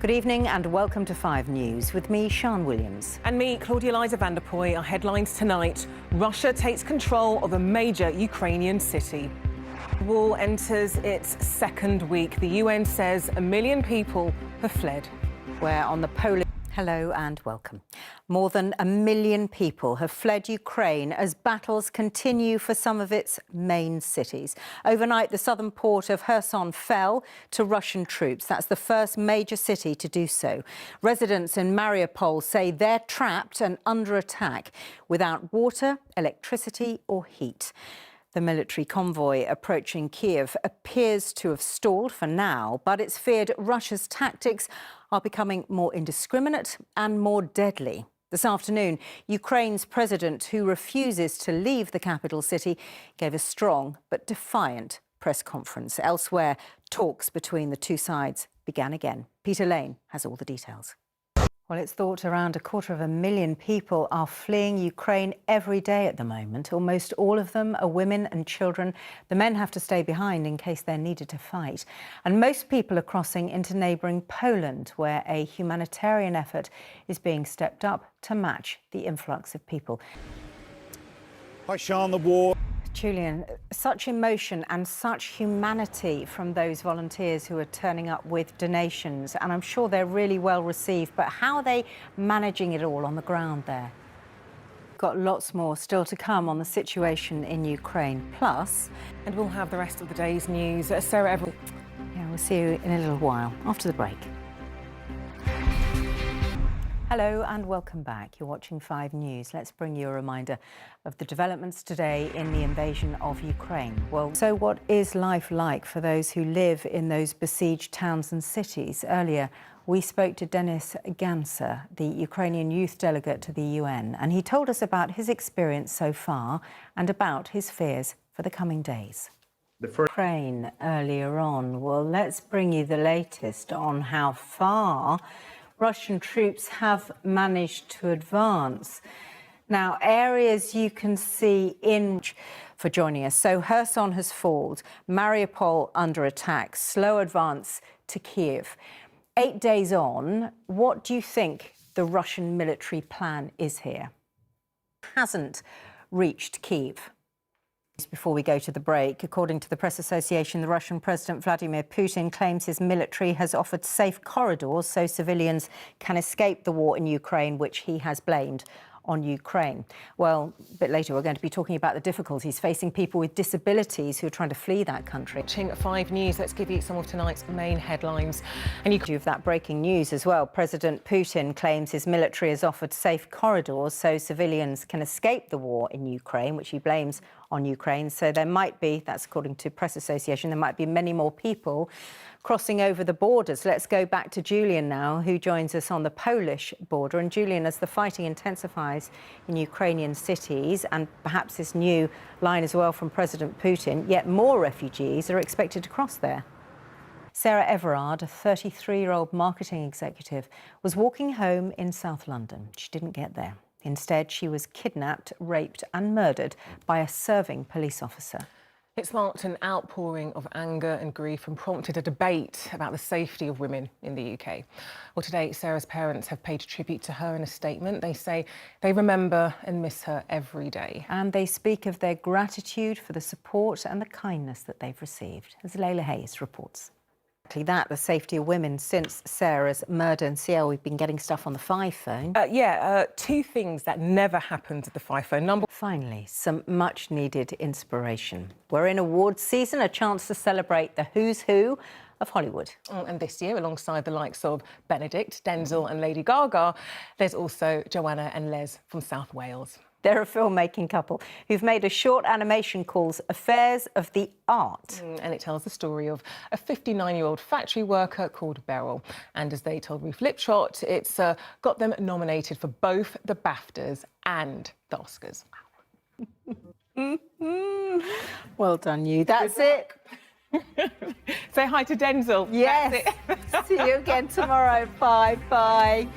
Good evening and welcome to 5 News with me, Sian Williams. And me, Claudia Liza Vanderpoy. Our headlines tonight. Russia takes control of a major Ukrainian city. The war enters its second week. The UN says 1 million people have fled. We're on the Polish... Hello and welcome. More than 1 million people have fled Ukraine as battles continue for some of its main cities. Overnight, the southern port of Kherson fell to Russian troops. That's the first major city to do so. Residents in Mariupol say they're trapped and under attack without water, electricity or heat. The military convoy approaching Kiev appears to have stalled for now, but it's feared Russia's tactics are becoming more indiscriminate and more deadly. This afternoon, Ukraine's president, who refuses to leave the capital city, gave a strong but defiant press conference. Elsewhere, talks between the two sides began again. Peter Lane has all the details. Well, it's thought around 250,000 people are fleeing Ukraine every day at the moment. Almost all of them are women and children. The men have to stay behind in case they're needed to fight. And most people are crossing into neighbouring Poland, where a humanitarian effort is being stepped up to match the influx of people. Hi, Sian, the war. Julian, such emotion and such humanity from those volunteers who are turning up with donations, and I'm sure they're really well received, but how are they managing it all on the ground there? Got lots more still to come on the situation in Ukraine. Plus... And we'll have the rest of the day's news. Sarah Everett. Yeah, we'll see you in a little while, after the break. Hello and welcome back. You're watching 5 News. Let's bring you a reminder of the developments today in the invasion of Ukraine. Well, so what is life like for those who live in those besieged towns and cities? Earlier, we spoke to Denis Ganser, the Ukrainian youth delegate to the UN, and he told us about his experience so far and about his fears for the coming days. Ukraine earlier on. Well, let's bring you the latest on how far Russian troops have managed to advance. Now, areas you can see in for joining us. So Kherson has fallen, Mariupol under attack, slow advance to Kiev. 8 days on, what do you think the Russian military plan is here? Hasn't reached Kiev. Before we go to the break, according to the Press Association, the Russian President Vladimir Putin claims his military has offered safe corridors so civilians can escape the war in Ukraine, which he has blamed on Ukraine. Well, a bit later, we're going to be talking about the difficulties facing people with disabilities who are trying to flee that country. Watching 5 News, let's give you some of tonight's main headlines. And you can have that breaking news as well. President Putin claims his military has offered safe corridors so civilians can escape the war in Ukraine, which he blames on Ukraine. So there might be, that's according to Press Association, there might be many more people crossing over the borders. Let's go back to Julian now, who joins us on the Polish border. And Julian, as the fighting intensifies in Ukrainian cities, and perhaps this new line as well from President Putin, yet more refugees are expected to cross there. Sarah Everard, a 33-year-old marketing executive, was walking home in South London. She didn't get there. Instead, she was kidnapped, raped and murdered by a serving police officer. It sparked an outpouring of anger and grief and prompted a debate about the safety of women in the UK. Well, today, Sarah's parents have paid tribute to her in a statement. They say they remember and miss her every day. And they speak of their gratitude for the support and the kindness that they've received, as Layla Hayes reports. Exactly that, the safety of women since Sarah's murder. And CL, we've been getting stuff on the 5 phone. 2 things that never happened at the 5 phone. Finally, some much-needed inspiration. We're in awards season, a chance to celebrate the who's who of Hollywood. And this year, alongside the likes of Benedict, Denzel and Lady Gaga, there's also Joanna and Les from South Wales. They're a filmmaking couple who've made a short animation called Affairs of the Art. And it tells the story of a 59-year-old factory worker called Beryl. And as they told Ruth Liptrot, it's got them nominated for both the BAFTAs and the Oscars. Well done, you. That's it. Say hi to Denzel. Yes. See you again tomorrow. Bye. Bye.